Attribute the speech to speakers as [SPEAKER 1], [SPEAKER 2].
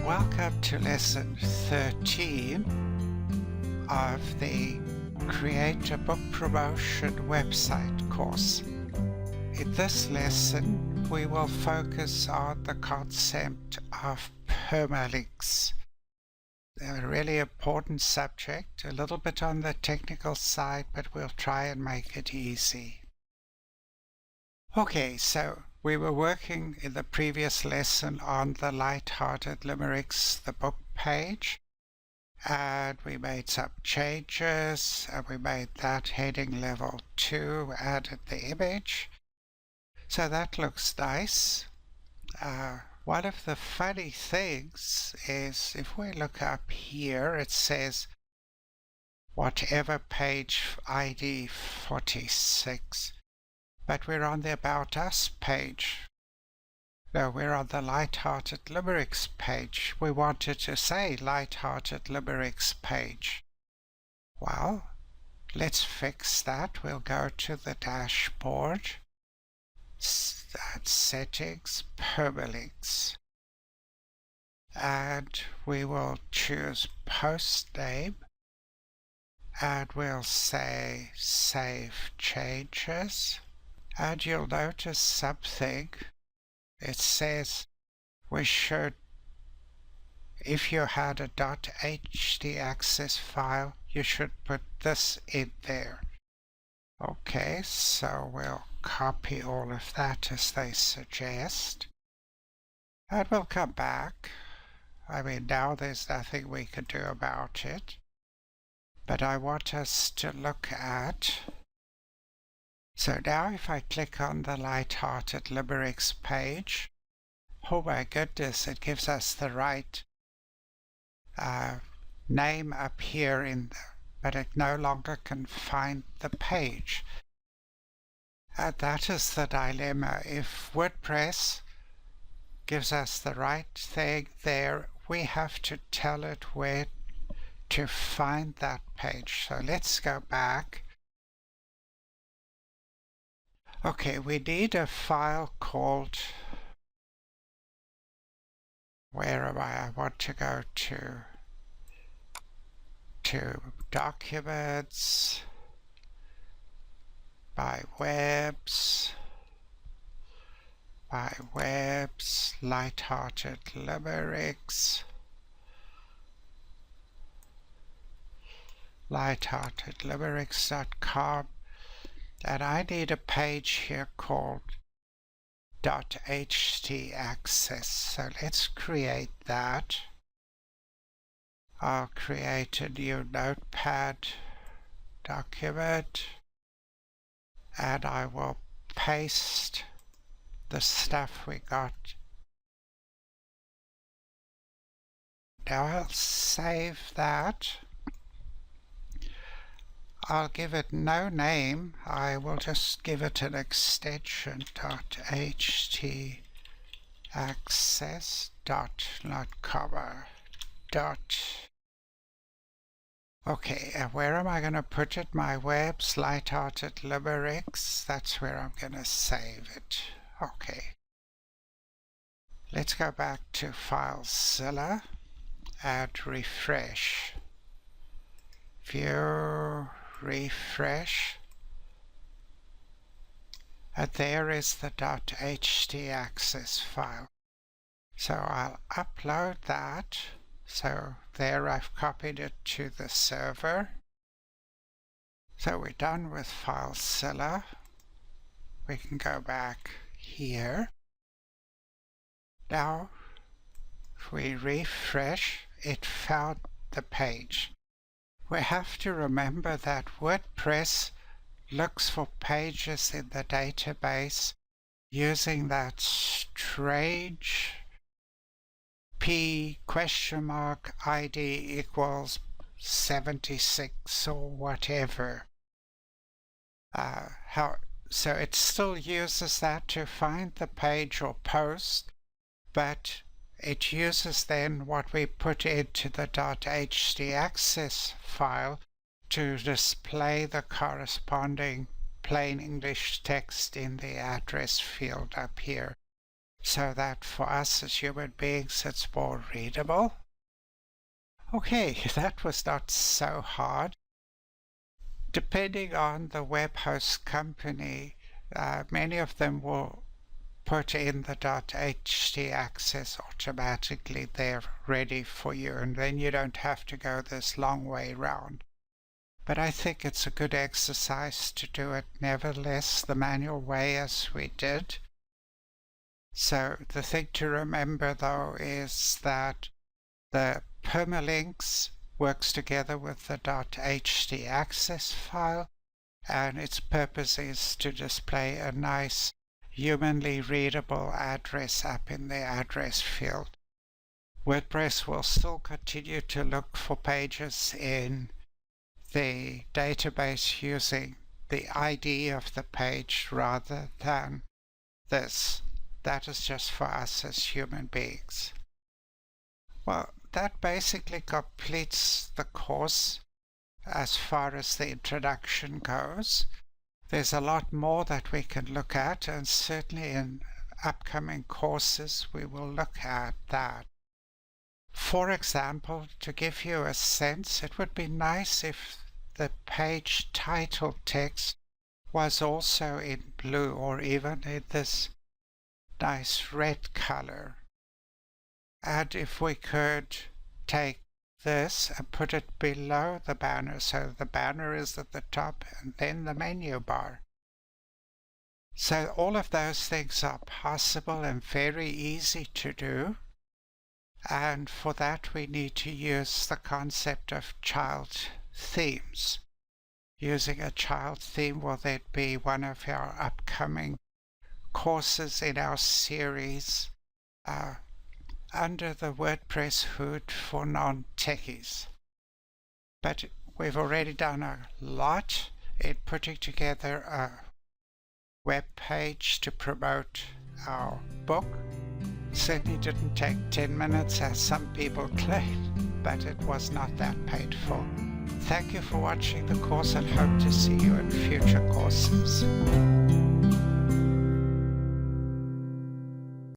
[SPEAKER 1] Welcome to lesson 13 of the Create a Book Promotion website course. In this lesson, we will focus on the concept of permalinks. A really important subject, a little bit on the technical side, but we'll try and make it easy. Okay, so we were working in the previous lesson on the Light-Hearted Limericks, the book page, and we made some changes, and we made that heading level 2, added the image. So that looks nice. One of the funny things is if we look up here, it says whatever page ID 46. But we're on the About Us page. No, we're on the Light-Hearted Limericks page. We wanted to say Light-Hearted Limericks page. Well, let's fix that. We'll go to the dashboard. Settings, Permalinks. And we will choose Post Name. And we'll say Save Changes. And you'll notice something. It says we should, if you had a .htaccess file, you should put this in there. Okay, so we'll copy all of that as they suggest. And we'll come back. I mean, now there's nothing we can do about it. But I want us to look at. So now if I click on the Light-Hearted Limericks page, oh my goodness, it gives us the right name up here, but it no longer can find the page. And that is the dilemma. If WordPress gives us the right thing there, we have to tell it where to find that page. So let's go back. Okay, we need a file called, where am I? I want to go to Documents, by Webs, Light-Hearted Limericks, lightheartedlimericks.com. And I need a page here called .htaccess. So let's create that. I'll create a new notepad document, and I will paste the stuff we got. Now I'll save that. I'll give it no name. I will just give it an extension .htaccess not comma Okay, where am I going to put it? My Webs, Light-Hearted Limericks. That's where I'm going to save it. Okay. Let's go back to FileZilla and refresh. View, refresh, and there is the .htaccess file. So I'll upload that. So there I've copied it to the server. So we're done with FileZilla. We can go back here. Now if we refresh, it found the page. We have to remember that WordPress looks for pages in the database using that strange P ID equals 76 or whatever. So it still uses that to find the page or post, but it uses then what we put into the .htaccess file to display the corresponding plain English text in the address field up here. so that for us as human beings it's more readable. Okay, that was not so hard. Depending on the web host company, many of them will put in the .htaccess automatically. They're ready for you, and then you don't have to go this long way round. But I think it's a good exercise to do it nevertheless the manual way as we did. So the thing to remember though is that the permalinks works together with the .htaccess file, and its purpose is to display a nice humanly readable address up in the address field. WordPress will still continue to look for pages in the database using the ID of the page rather than this. That is just for us as human beings. Well, that basically completes the course as far as the introduction goes. There's a lot more that we can look at, and certainly in upcoming courses we will look at that. For example, to give you a sense, it would be nice if the page title text was also in blue or even in this nice red color. And if we could take this and put it below the banner, so the banner is at the top and then the menu bar. So all of those things are possible and very easy to do, and for that we need to use the concept of child themes. Using a child theme will then be one of our upcoming courses in our series under the WordPress hood for non-techies. But we've already done a lot in putting together a web page to promote our book. Certainly didn't take 10 minutes as some people claim, but it was not that painful. Thank you for watching the course and hope to see you in future courses.